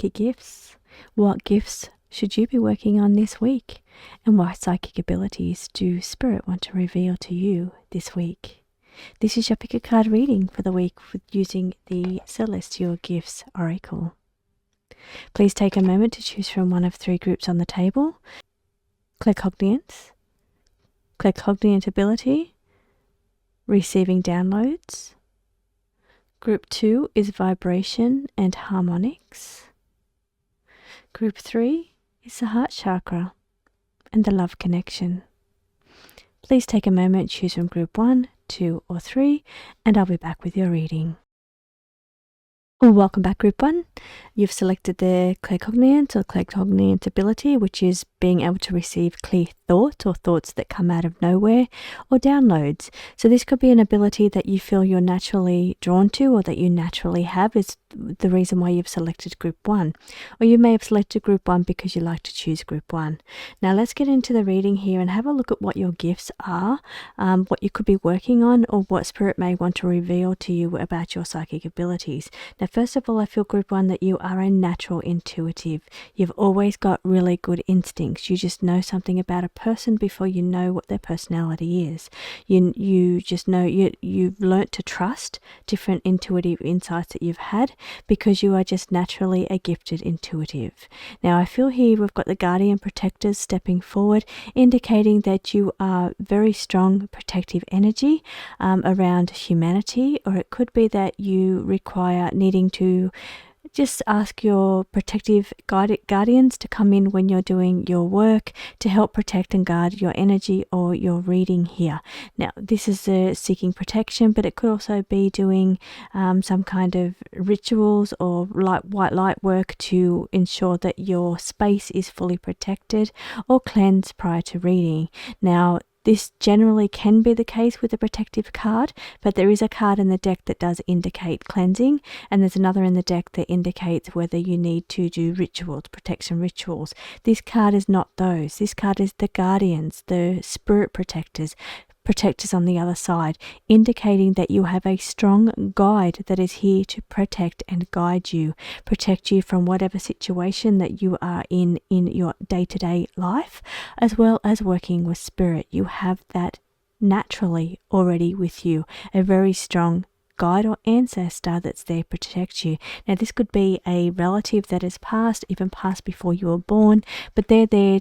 psychic gifts? What gifts should you be working on this week? And what psychic abilities do Spirit want to reveal to you this week? This is your pick a card reading for the week using the Celestial Gifts Oracle. Please take a moment to choose from one of 3 groups on the table. Claircognizance, Claircognient ability, Receiving downloads. Group 2 is Vibration and Harmonics. Group 3 is the Heart Chakra and the Love Connection. Please take a moment, choose from Group 1, 2 or 3, and I'll be back with your reading. Welcome back, Group 1. You've selected the claircognient or claircognient ability, which is being able to receive clear thoughts or thoughts that come out of nowhere, or downloads. So this could be an ability that you feel you're naturally drawn to or that you naturally have, is the reason why you've selected Group 1. Or you may have selected Group 1 because you like to choose Group 1. Now let's get into the reading here and have a look at what your gifts are, what you could be working on, or what Spirit may want to reveal to you about your psychic abilities. Now, first of all, I feel Group 1 that you are a natural intuitive. You've always got really good instincts. You just know something about a person before you know what their personality is. You just know you've learnt to trust different intuitive insights that you've had because you are just naturally a gifted intuitive. Now, I feel here we've got the guardian protectors stepping forward, indicating that you are very strong protective energy around humanity, or it could be that you require needing to just ask your protective guardians to come in when you're doing your work to help protect and guard your energy or your reading here. Now, this is seeking protection, but it could also be doing some kind of rituals or white light work to ensure that your space is fully protected or cleansed prior to reading. Now, this generally can be the case with a protective card, but there is a card in the deck that does indicate cleansing, and there's another in the deck that indicates whether you need to do rituals, protection rituals. This card is not those. This card is the guardians, the spirit protectors on the other side, indicating that you have a strong guide that is here to protect and guide you, protect you from whatever situation that you are in your day-to-day life, as well as working with Spirit. You have that naturally already with you, a very strong guide or ancestor that's there to protect you. Now, this could be a relative that has passed, even passed before you were born, but they're there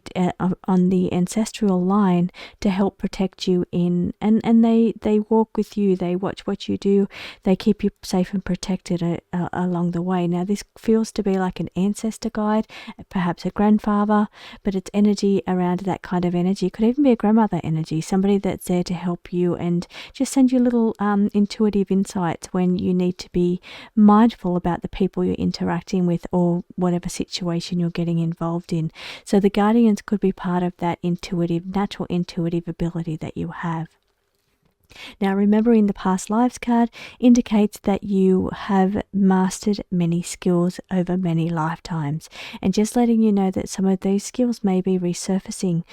on the ancestral line to help protect you and they walk with you, they watch what you do, they keep you safe and protected along the way. Now, this feels to be like an ancestor guide, perhaps a grandfather, but it's energy around that kind of energy. It could even be a grandmother energy, somebody that's there to help you and just send you little intuitive insights when you need to be mindful about the people you're interacting with or whatever situation you're getting involved in. So the guardians could be part of that natural intuitive ability that you have. Now, remembering the past lives card indicates that you have mastered many skills over many lifetimes, and just letting you know that some of those skills may be resurfacing.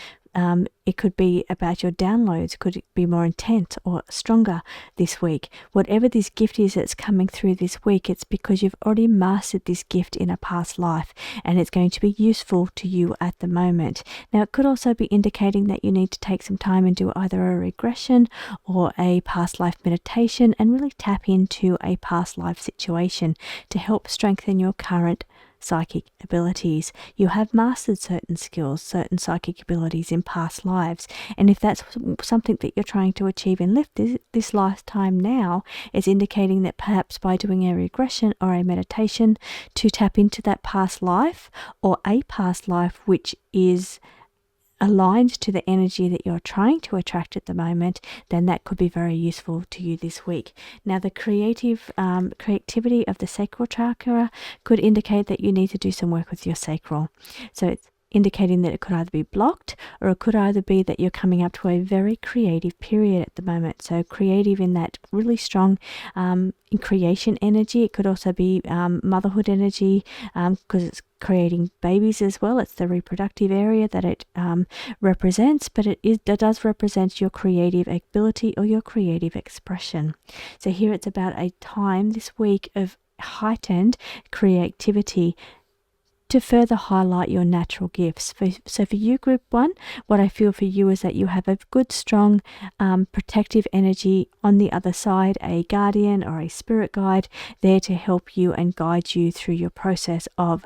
It could be about your downloads, could it be more intense or stronger this week. Whatever this gift is that's coming through this week, it's because you've already mastered this gift in a past life and it's going to be useful to you at the moment. Now, it could also be indicating that you need to take some time and do either a regression or a past life meditation and really tap into a past life situation to help strengthen your current psychic abilities. You have mastered certain skills, certain psychic abilities in past lives, and if that's something that you're trying to achieve in this lifetime now, it's indicating that perhaps by doing a regression or a meditation to tap into that past life or a past life which is aligned to the energy that you're trying to attract at the moment, then that could be very useful to you this week. Now, the creativity of the sacral chakra could indicate that you need to do some work with your sacral. So it's indicating that it could either be blocked or it could either be that you're coming up to a very creative period at the moment. So creative in that really strong in creation energy. It could also be motherhood energy because it's creating babies as well. It's the reproductive area that it represents, but it does represent your creative ability or your creative expression. So here it's about a time this week of heightened creativity to further highlight your natural gifts. So for you, group 1, what I feel for you is that you have a good, strong, protective energy on the other side, a guardian or a spirit guide there to help you and guide you through your process of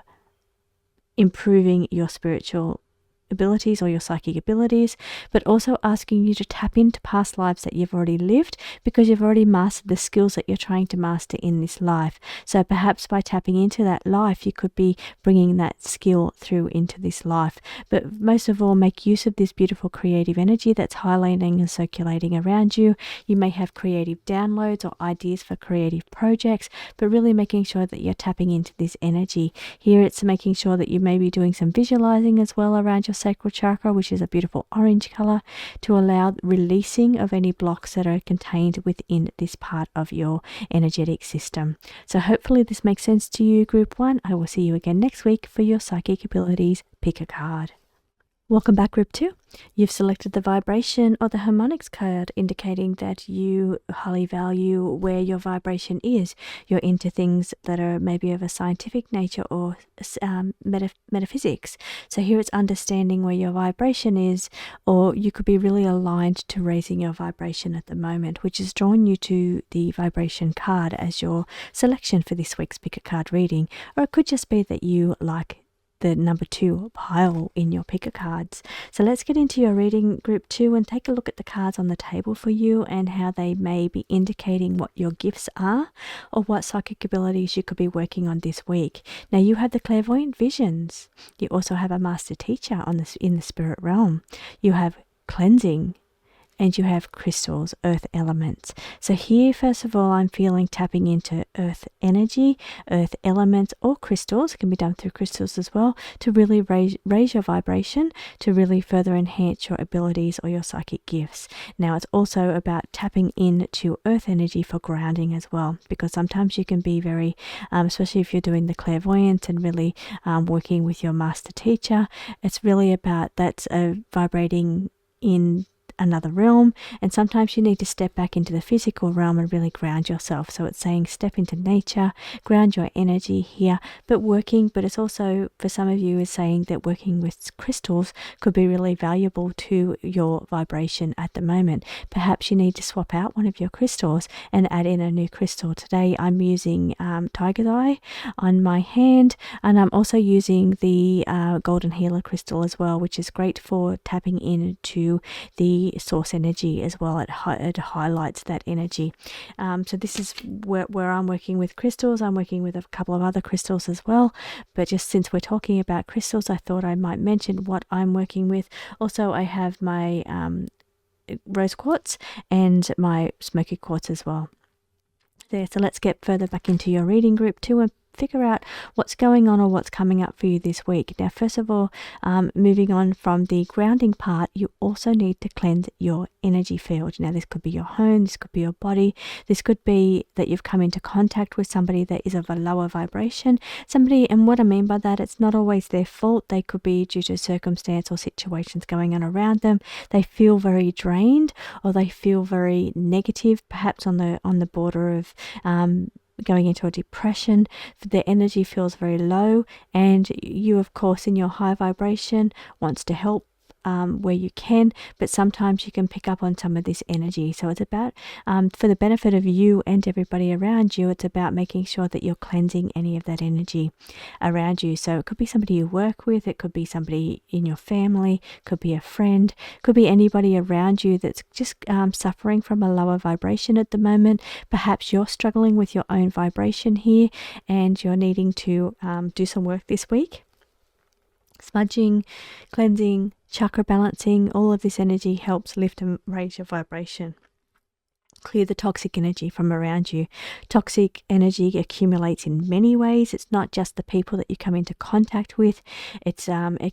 improving your spiritual abilities or your psychic abilities, but also asking you to tap into past lives that you've already lived, because you've already mastered the skills that you're trying to master in this life. So perhaps by tapping into that life, you could be bringing that skill through into this life. But most of all, make use of this beautiful creative energy that's highlighting and circulating around you. You may have creative downloads or ideas for creative projects, but really making sure that you're tapping into this energy. Here it's making sure that you may be doing some visualizing as well around your sacral chakra, which is a beautiful orange color, to allow releasing of any blocks that are contained within this part of your energetic system. So hopefully this makes sense to you, group 1. I will see you again next week for your psychic abilities. Pick a card. Welcome back, group 2. You've selected the vibration or the harmonics card, indicating that you highly value where your vibration is. You're into things that are maybe of a scientific nature or metaphysics. So here it's understanding where your vibration is, or you could be really aligned to raising your vibration at the moment, which has drawn you to the vibration card as your selection for this week's Pick a Card reading. Or it could just be that you like the number 2 pile in your picker cards. So let's get into your reading, group 2, and take a look at the cards on the table for you and how they may be indicating what your gifts are or what psychic abilities you could be working on this week. Now, you have the clairvoyant visions. You also have a master teacher in the spirit realm. You have cleansing, and you have crystals, earth elements. So here, first of all, I'm feeling tapping into earth energy, earth elements, or crystals. It can be done through crystals as well, to really raise your vibration, to really further enhance your abilities or your psychic gifts. Now, it's also about tapping into earth energy for grounding as well, because sometimes you can be very, especially if you're doing the clairvoyance and really working with your master teacher, it's really about that's vibrating in another realm, and sometimes you need to step back into the physical realm and really ground yourself. So it's saying step into nature, ground your energy here, but it's also for some of you is saying that working with crystals could be really valuable to your vibration at the moment. Perhaps you need to swap out one of your crystals and add in a new crystal. Today I'm using tiger's eye on my hand, and I'm also using the golden healer crystal as well, which is great for tapping into the source energy as well. It highlights that energy. So this is where I'm working with crystals. I'm working with a couple of other crystals as well, but just since we're talking about crystals, I thought I might mention what I'm working with. Also, I have my rose quartz and my smoky quartz as well there. So let's get further back into your reading, group 2, and figure out what's going on or what's coming up for you this week. Now, first of all, moving on from the grounding part, you also need to cleanse your energy field. Now, this could be your home, this could be your body, this could be that you've come into contact with somebody that is of a lower vibration. And what I mean by that, it's not always their fault. They could be due to circumstance or situations going on around them. They feel very drained, or they feel very negative, perhaps on the border of going into a depression. Their energy feels very low, and you, of course, in your high vibration, wants to help where you can, but sometimes you can pick up on some of this energy. So it's about, for the benefit of you and everybody around you, it's about making sure that you're cleansing any of that energy around you. So it could be somebody you work with, it could be somebody in your family, could be a friend, could be anybody around you that's just suffering from a lower vibration at the moment. Perhaps you're struggling with your own vibration here, and you're needing to do some work this week. Smudging, cleansing, chakra balancing, all of this energy helps lift and raise your vibration. Clear the toxic energy from around you. Toxic energy accumulates in many ways. It's not just the people that you come into contact with. It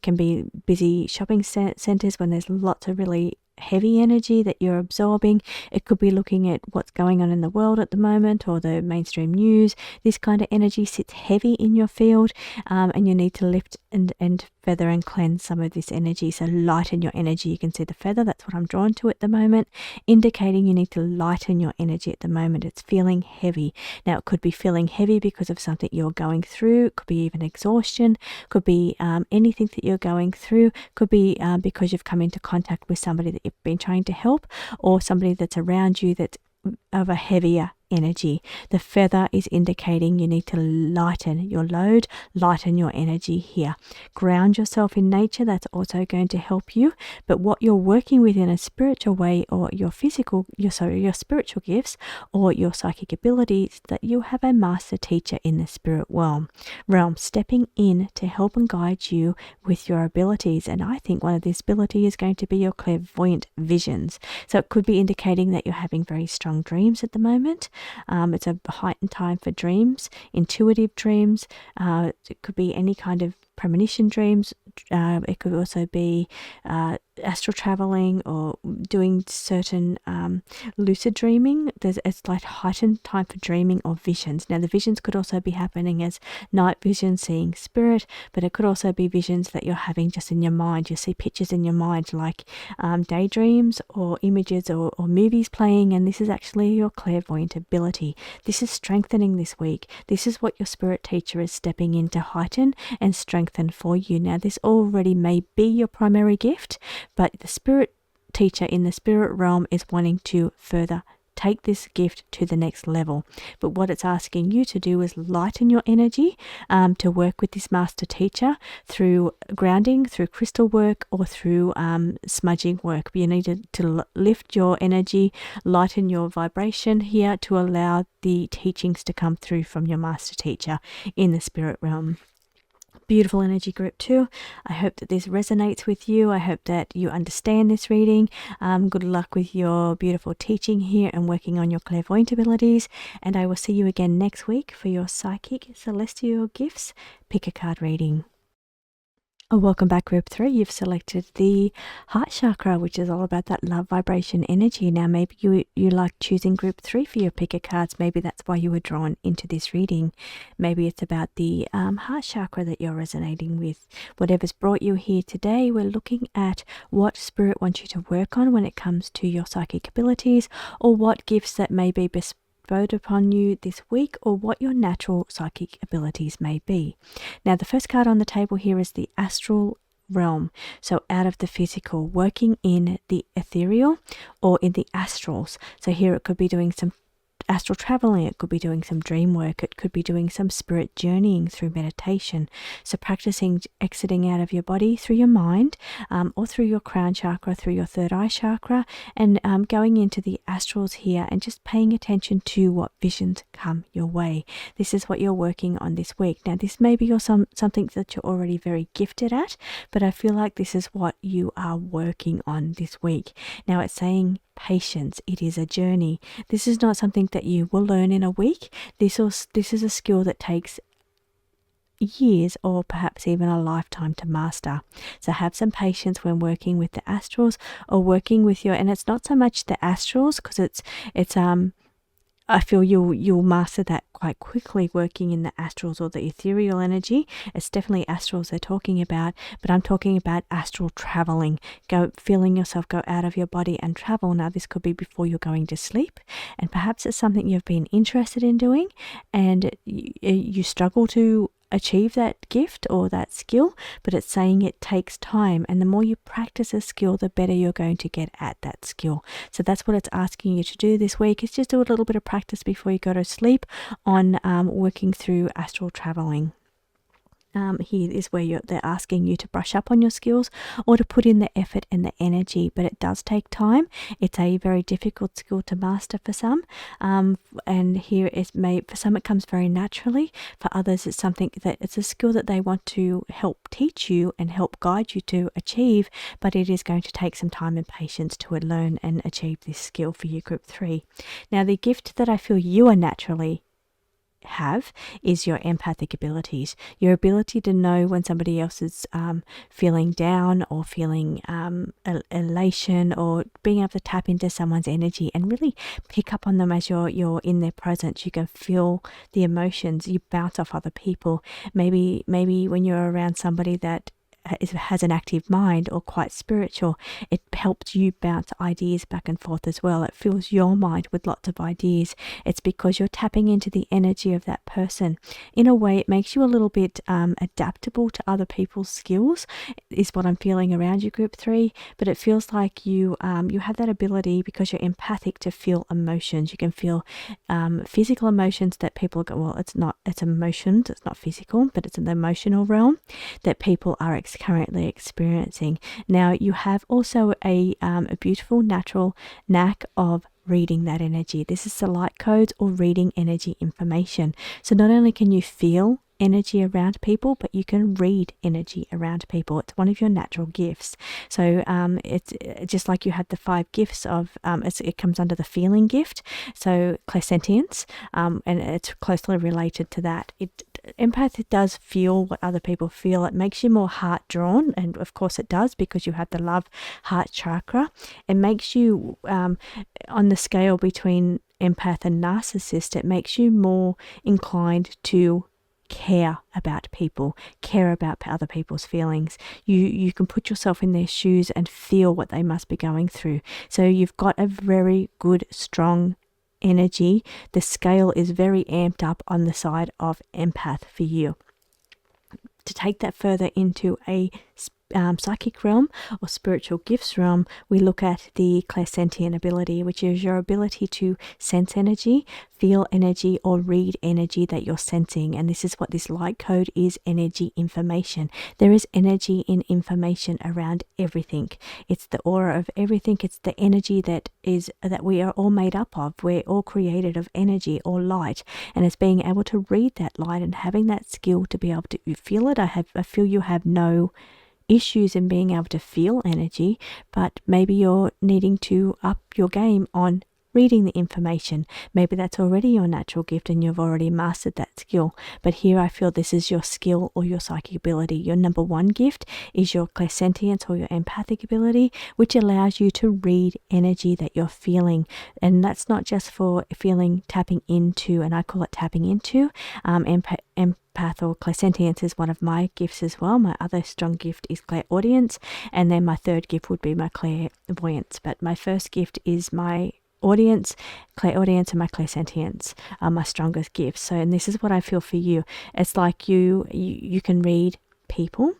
can be busy shopping centers when there's lots of really heavy energy that you're absorbing. It could be looking at what's going on in the world at the moment or the mainstream news. This kind of energy sits heavy in your field, and you need to lift and feather and cleanse some of this energy. So lighten your energy. You can see the feather, that's what I'm drawn to at the moment, indicating you need to lighten your energy at the moment. It's feeling heavy. Now, it could be feeling heavy because of something you're going through. It could be even exhaustion. Could be anything that you're going through. Could be because you've come into contact with somebody that you've been trying to help, or somebody that's around you that's of a heavier energy. The feather is indicating you need to lighten your load, lighten your energy here. Ground yourself in nature. That's also going to help you. But what you're working with in a spiritual way, or your spiritual gifts or your psychic abilities, that you have a master teacher in the spirit realm stepping in to help and guide you with your abilities. And I think one of these abilities is going to be your clairvoyant visions. So it could be indicating that you're having very strong dreams at the moment. It's a heightened time for dreams, intuitive dreams. It could be any kind of premonition dreams. It could also be astral traveling or doing certain lucid dreaming. It's like heightened time for dreaming or visions. Now, the visions could also be happening as night vision, seeing spirit, but it could also be visions that you're having just in your mind. You see pictures in your mind, like daydreams or images or movies playing, and this is actually your clairvoyant ability. This is strengthening this week. This is what your spirit teacher is stepping in to heighten and strengthen for you. Now, this already may be your primary gift, but the spirit teacher in the spirit realm is wanting to further take this gift to the next level. But what it's asking you to do is lighten your energy, to work with this master teacher through grounding, through crystal work, or through smudging work. You need to lift your energy, lighten your vibration here to allow the teachings to come through from your master teacher in the spirit realm. Beautiful energy, group 2. I hope that this resonates with you. I hope that you understand this reading. Good luck with your beautiful teaching here and working on your clairvoyant abilities. And I will see you again next week for your psychic celestial gifts pick a card reading. Welcome back, group 3. You've selected the heart chakra, which is all about that love vibration energy. Now, maybe you like choosing group 3 for your picker cards. Maybe that's why you were drawn into this reading. Maybe it's about the heart chakra that you're resonating with. Whatever's brought you here today, we're looking at what spirit wants you to work on when it comes to your psychic abilities, or what gifts that may be bestowed upon you this week, or what your natural psychic abilities may be. Now, the first card on the table here is the astral realm. So out of the physical, working in the ethereal or in the astrals. So here it could be doing some astral traveling, it could be doing some dream work, it could be doing some spirit journeying through meditation. So practicing exiting out of your body through your mind, or through your crown chakra, through your third eye chakra, and going into the astrals here and just paying attention to what visions come your way. This is what you're working on this week. Now, this may be something that you're already very gifted at, but I feel like this is what you are working on this week. Now, it's saying patience. It is a journey. This is not something that you will learn in a week. This is a skill that takes years or perhaps even a lifetime to master. So have some patience when working with the astrals or working with and it's not so much the astrals, because it's I feel you'll master that quite quickly working in the astrals or the ethereal energy. It's definitely astrals they're talking about, but I'm talking about astral traveling. Feeling yourself go out of your body and travel. Now, this could be before you're going to sleep, and perhaps it's something you've been interested in doing and you struggle to achieve that gift or that skill, but it's saying it takes time, and the more you practice a skill, the better you're going to get at that skill. So that's what it's asking you to do this week, is just do a little bit of practice before you go to sleep on working through astral traveling. Here is where they're asking you to brush up on your skills or to put in the effort and the energy, but it does take time. It's a very difficult skill to master for some, and here for some it comes very naturally. For others, it's something that it's a skill that they want to help teach you and help guide you to achieve, but it is going to take some time and patience to learn and achieve this skill for you, group 3. Now, the gift that I feel you are naturally have is your empathic abilities, your ability to know when somebody else is feeling down or feeling elation, or being able to tap into someone's energy and really pick up on them as you're in their presence. You can feel the emotions, you bounce off other people. Maybe when you're around somebody that has an active mind or quite spiritual, it helps you bounce ideas back and forth as well. It fills your mind with lots of ideas. It's because you're tapping into the energy of that person. In a way, it makes you a little bit adaptable to other people's skills, is what I'm feeling around you, group 3. But it feels like you have that ability, because you're empathic, to feel emotions. You can feel physical emotions that people go, well, it's emotions, it's not physical, but it's in the emotional realm that people are currently experiencing. Now, you have also a beautiful natural knack of reading that energy. This is the light codes, or reading energy information. So not only can you feel energy around people, but you can read energy around people. It's one of your natural gifts. So it's just like you had the 5 gifts of it comes under the feeling gift, so clairsentience, and it's closely related to that. Empath does feel what other people feel. It makes you more heart drawn, and of course it does, because you have the love heart chakra. It makes you on the scale between empath and narcissist, it makes you more inclined to care about people, care about other people's feelings. You can put yourself in their shoes and feel what they must be going through. So you've got a very good, strong energy. The scale is very amped up on the side of empath for you. To take that further into a psychic realm or spiritual gifts realm, we look at the clairsentient ability, which is your ability to sense energy, feel energy, or read energy that you're sensing. And this is what this light code is: energy information. There is energy in information around everything. It's the aura of everything. It's the energy that we are all made up of. We're all created of energy or light, and it's being able to read that light and having that skill to be able to feel it. I feel you have no issues in being able to feel energy, but maybe you're needing to up your game on reading the information. Maybe that's already your natural gift and you've already mastered that skill. But here I feel this is your skill or your psychic ability. Your number 1 gift is your clairsentience or your empathic ability, which allows you to read energy that you're feeling. And that's not just for feeling, tapping into, and I call it tapping into. Empath or clairsentience is one of my gifts as well. My other strong gift is clairaudience, and then my 3rd gift would be my clairvoyance. But my first gift is my clairaudience, and my clairsentience are my strongest gifts. So, and this is what I feel for you. It's like you can read people,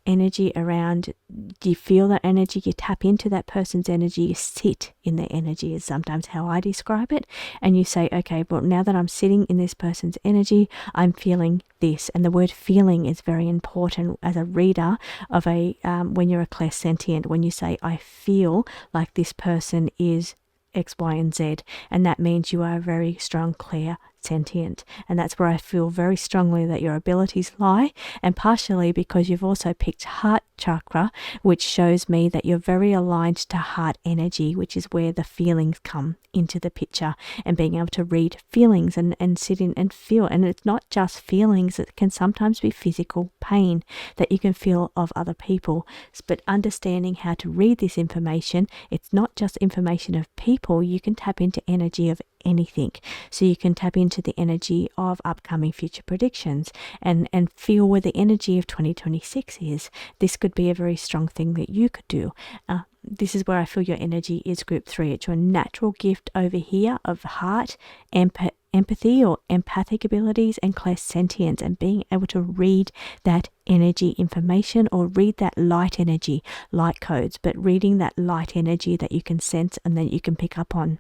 energy around. Do you feel that energy? You tap into that person's energy. You sit in their energy is sometimes how I describe it. And you say, okay, well, now that I'm sitting in this person's energy, I'm feeling this. And the word feeling is very important as a reader of when you're a clairsentient, when you say, I feel like this person is X, Y, and Z, and that means you are a very strong clairsentient. And that's where I feel very strongly that your abilities lie, and partially because you've also picked heart chakra, which shows me that you're very aligned to heart energy, which is where the feelings come into the picture, and being able to read feelings and sit in and feel. And it's not just feelings, it can sometimes be physical pain that you can feel of other people. But understanding how to read this information, it's not just information of people. You can tap into energy of anything. So you can tap into the energy of upcoming future predictions and feel where the energy of 2026 is. This could be a very strong thing that you could do. This is where I feel your energy is group 3. It's your natural gift over here of heart, empathy or empathic abilities, and clairsentience, and being able to read that energy information or read that light energy, light codes, but reading that light energy that you can sense and then you can pick up on.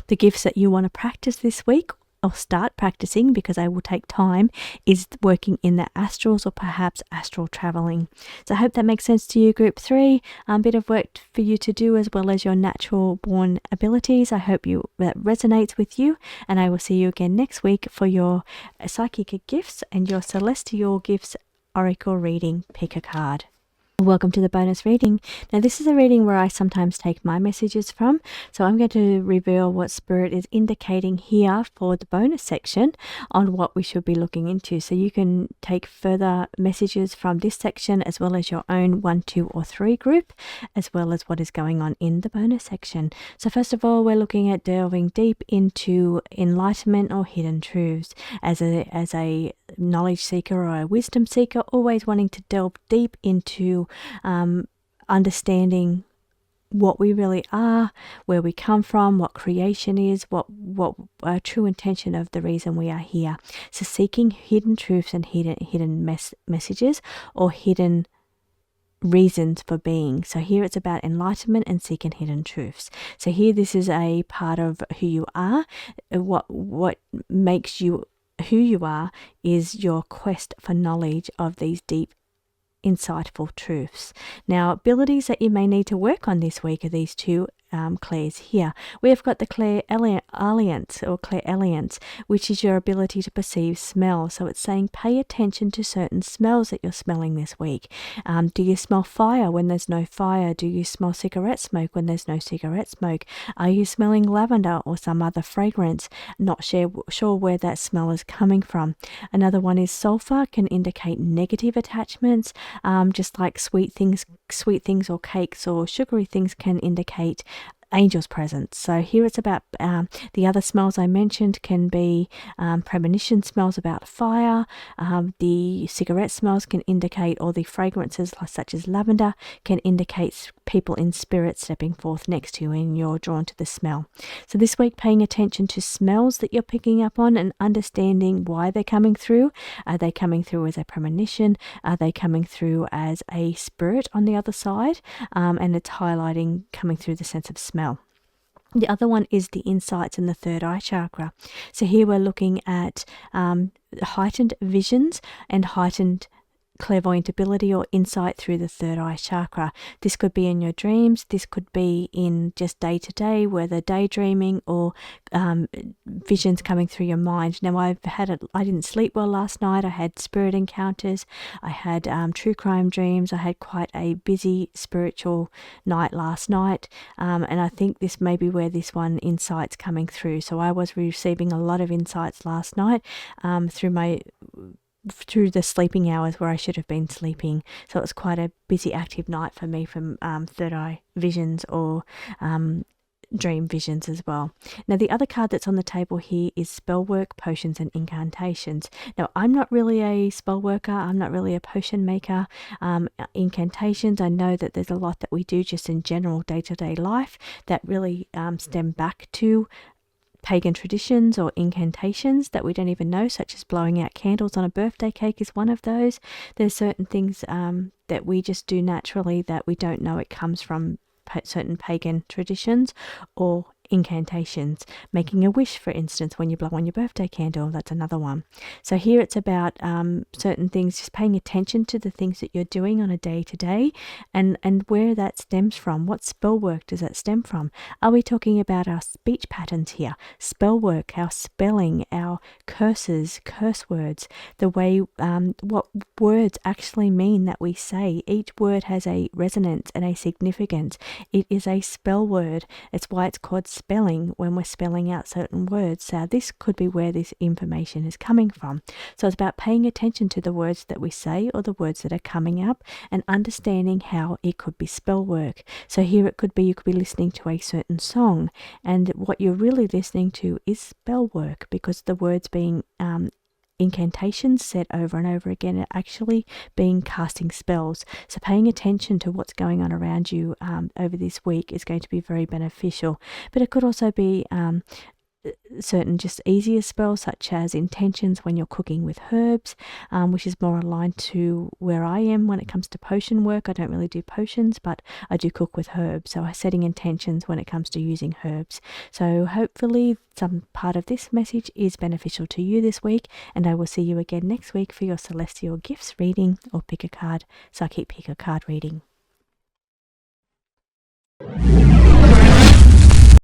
The gifts that you want to practice this week, or start practicing, because I will take time, is working in the astrals or perhaps astral traveling. So I hope that makes sense to you, group 3. A bit of work for you to do as well as your natural born abilities. I hope that resonates with you, and I will see you again next week for your psychic gifts and your celestial gifts oracle reading. Pick a card. Welcome to the bonus reading. Now, this is a reading where I sometimes take my messages from. So I'm going to reveal what Spirit is indicating here for the bonus section on what we should be looking into. So you can take further messages from this section as well as your own 1, 2, or 3 group, as well as what is going on in the bonus section. So first of all, we're looking at delving deep into enlightenment or hidden truths. As a knowledge seeker or a wisdom seeker, always wanting to delve deep into understanding what we really are, where we come from, what creation is, what true intention of the reason we are here. So seeking hidden truths and hidden messages or hidden reasons for being. So here it's about enlightenment and seeking hidden truths. So here this is a part of who you are. What makes you who you are is your quest for knowledge of these deep, insightful truths. Now, abilities that you may need to work on this week are these two clairs here. We have got the clairalience or clairalience, which is your ability to perceive smell. So it's saying pay attention to certain smells that you're smelling this week. Do you smell fire when there's no fire? Do you smell cigarette smoke when there's no cigarette smoke? Are you smelling lavender or some other fragrance? Not sure where that smell is coming from. Another one is sulfur, can indicate negative attachments, just like sweet things or cakes or sugary things can indicate angels' presence. So here it's about the other smells I mentioned can be premonition smells about fire. The cigarette smells can indicate, or the fragrances such as lavender can indicate people in spirit stepping forth next to you and you're drawn to the smell. So this week, paying attention to smells that you're picking up on and understanding why they're coming through. Are they coming through as a premonition? Are they coming through as a spirit on the other side? And it's highlighting coming through the sense of smell. The other one is the insights in the third eye chakra. So here we're looking at heightened visions and heightened clairvoyant ability or insight through the third eye chakra. This could be in your dreams. This could be in just day to day, whether daydreaming or visions coming through your mind. Now I didn't sleep well last night. I had spirit encounters. I had true crime dreams. I had quite a busy spiritual night last night. And I think this may be where this one insight's coming through. So I was receiving a lot of insights last night through the sleeping hours where I should have been sleeping. So it was quite a busy, active night for me from third eye visions or dream visions as well. Now, the other card that's on the table here is spell work, potions, and incantations. Now, I'm not really a spell worker. I'm not really a potion maker. Incantations, I know that there's a lot that we do just in general day-to-day life that really stem back to pagan traditions or incantations that we don't even know, such as blowing out candles on a birthday cake is one of those. There's certain things that we just do naturally that we don't know it comes from certain pagan traditions or incantations. Making a wish, for instance, when you blow on your birthday candle, that's another one. So here it's about certain things, just paying attention to the things that you're doing on a day-to-day and where that stems from. What spell work does that stem from? Are we talking about our speech patterns here? Spell work, our spelling, our curses, curse words, the way what words actually mean that we say. Each word has a resonance and a significance. It is a spell word. It's why it's called spelling when we're spelling out certain words. So this could be where this information is coming from. So it's about paying attention to the words that we say or the words that are coming up and understanding how it could be spell work. So here it could be, you could be listening to a certain song and what you're really listening to is spell work because the words being incantations said over and over again are actually being casting spells. So paying attention to what's going on around you over this week is going to be very beneficial. But it could also be certain just easier spells such as intentions when you're cooking with herbs, which is more aligned to where I am when it comes to potion work. I don't really do potions, but I do cook with herbs. So I'm setting intentions when it comes to using herbs. So hopefully some part of this message is beneficial to you this week, and I will see you again next week for your Celestial Gifts reading or pick a card, psychic pick a card reading.